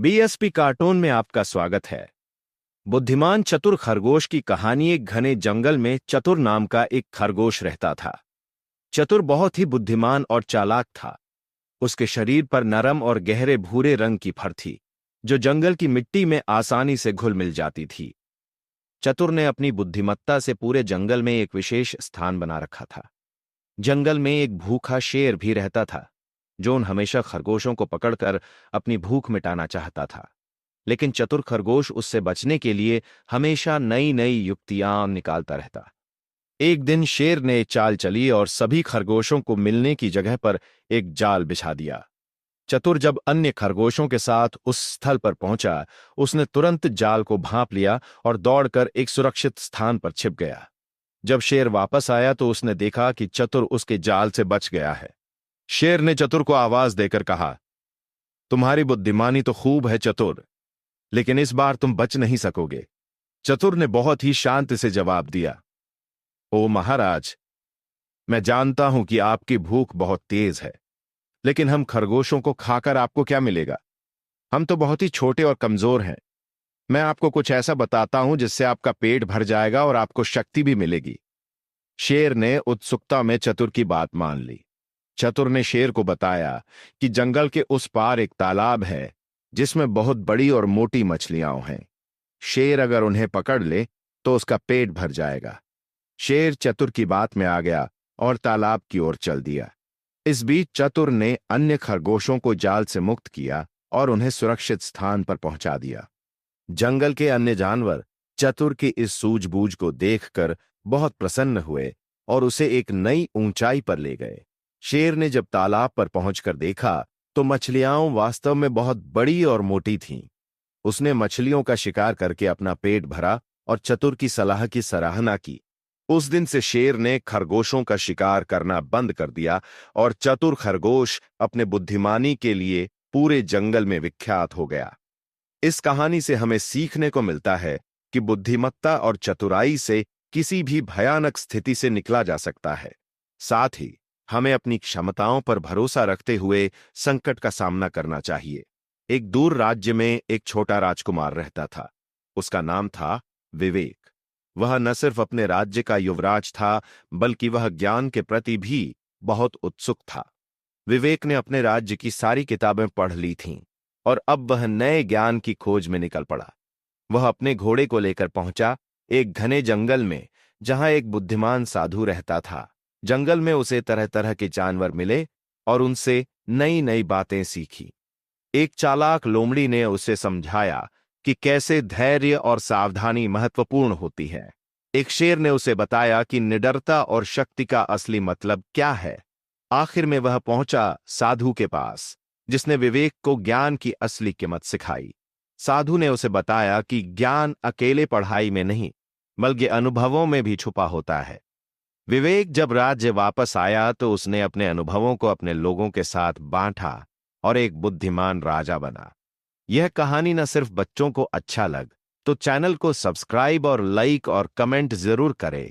BSP cartoon में आपका स्वागत है। बुद्धिमान चतुर खरगोश की कहानी। एक घने जंगल में चतुर नाम का एक खरगोश रहता था। चतुर बहुत ही बुद्धिमान और चालाक था। उसके शरीर पर नरम और गहरे भूरे रंग की फर थी, जो जंगल की मिट्टी में आसानी से घुल मिल जाती थी। चतुर ने अपनी बुद्धिमत्ता से पूरे जंगल में एक विशेष स्थान बना रखा था। जंगल में एक भूखा शेर भी रहता था, जो उन हमेशा खरगोशों को पकड़कर अपनी भूख मिटाना चाहता था। लेकिन चतुर खरगोश उससे बचने के लिए हमेशा नई नई युक्तियां निकालता रहता। एक दिन शेर ने चाल चली और सभी खरगोशों को मिलने की जगह पर एक जाल बिछा दिया। चतुर जब अन्य खरगोशों के साथ उस स्थल पर पहुंचा, उसने तुरंत जाल को भांप लिया और दौड़कर एक सुरक्षित स्थान पर छिप गया। जब शेर वापस आया तो उसने देखा कि चतुर उसके जाल से बच गया है। शेर ने चतुर को आवाज देकर कहा, तुम्हारी बुद्धिमानी तो खूब है चतुर, लेकिन इस बार तुम बच नहीं सकोगे। चतुर ने बहुत ही शांति से जवाब दिया, ओ महाराज, मैं जानता हूं कि आपकी भूख बहुत तेज है, लेकिन हम खरगोशों को खाकर आपको क्या मिलेगा? हम तो बहुत ही छोटे और कमजोर हैं। मैं आपको कुछ ऐसा बताता हूं जिससे आपका पेट भर जाएगा और आपको शक्ति भी मिलेगी। शेर ने उत्सुकता में चतुर की बात मान ली। चतुर ने शेर को बताया कि जंगल के उस पार एक तालाब है, जिसमें बहुत बड़ी और मोटी मछलियां हैं। शेर अगर उन्हें पकड़ ले तो उसका पेट भर जाएगा। शेर चतुर की बात में आ गया और तालाब की ओर चल दिया। इस बीच चतुर ने अन्य खरगोशों को जाल से मुक्त किया और उन्हें सुरक्षित स्थान पर पहुंचा दिया। जंगल के अन्य जानवर चतुर की इस सूझबूझ को देखकर बहुत प्रसन्न हुए और उसे एक नई ऊंचाई पर ले गए। शेर ने जब तालाब पर पहुंचकर देखा तो मछलियां वास्तव में बहुत बड़ी और मोटी थीं। उसने मछलियों का शिकार करके अपना पेट भरा और चतुर की सलाह की सराहना की। उस दिन से शेर ने खरगोशों का शिकार करना बंद कर दिया और चतुर खरगोश अपने बुद्धिमानी के लिए पूरे जंगल में विख्यात हो गया। इस कहानी से हमें सीखने को मिलता है कि बुद्धिमत्ता और चतुराई से किसी भी भयानक स्थिति से निकला जा सकता है। साथ ही हमें अपनी क्षमताओं पर भरोसा रखते हुए संकट का सामना करना चाहिए। एक दूर राज्य में एक छोटा राजकुमार रहता था। उसका नाम था विवेक। वह न सिर्फ अपने राज्य का युवराज था, बल्कि वह ज्ञान के प्रति भी बहुत उत्सुक था। विवेक ने अपने राज्य की सारी किताबें पढ़ ली थीं और अब वह नए ज्ञान की खोज में निकल पड़ा। वह अपने घोड़े को लेकर पहुंचा एक घने जंगल में, जहां एक बुद्धिमान साधु रहता था। जंगल में उसे तरह तरह के जानवर मिले और उनसे नई नई बातें सीखी। एक चालाक लोमड़ी ने उसे समझाया कि कैसे धैर्य और सावधानी महत्वपूर्ण होती है। एक शेर ने उसे बताया कि निडरता और शक्ति का असली मतलब क्या है। आखिर में वह पहुंचा साधु के पास, जिसने विवेक को ज्ञान की असली कीमत सिखाई। साधु ने उसे बताया कि ज्ञान अकेले पढ़ाई में नहीं, बल्कि अनुभवों में भी छुपा होता है। विवेक जब राज्य वापस आया तो उसने अपने अनुभवों को अपने लोगों के साथ बांटा और एक बुद्धिमान राजा बना। यह कहानी न सिर्फ बच्चों को अच्छा लग तो चैनल को सब्सक्राइब और लाइक और कमेंट जरूर करें।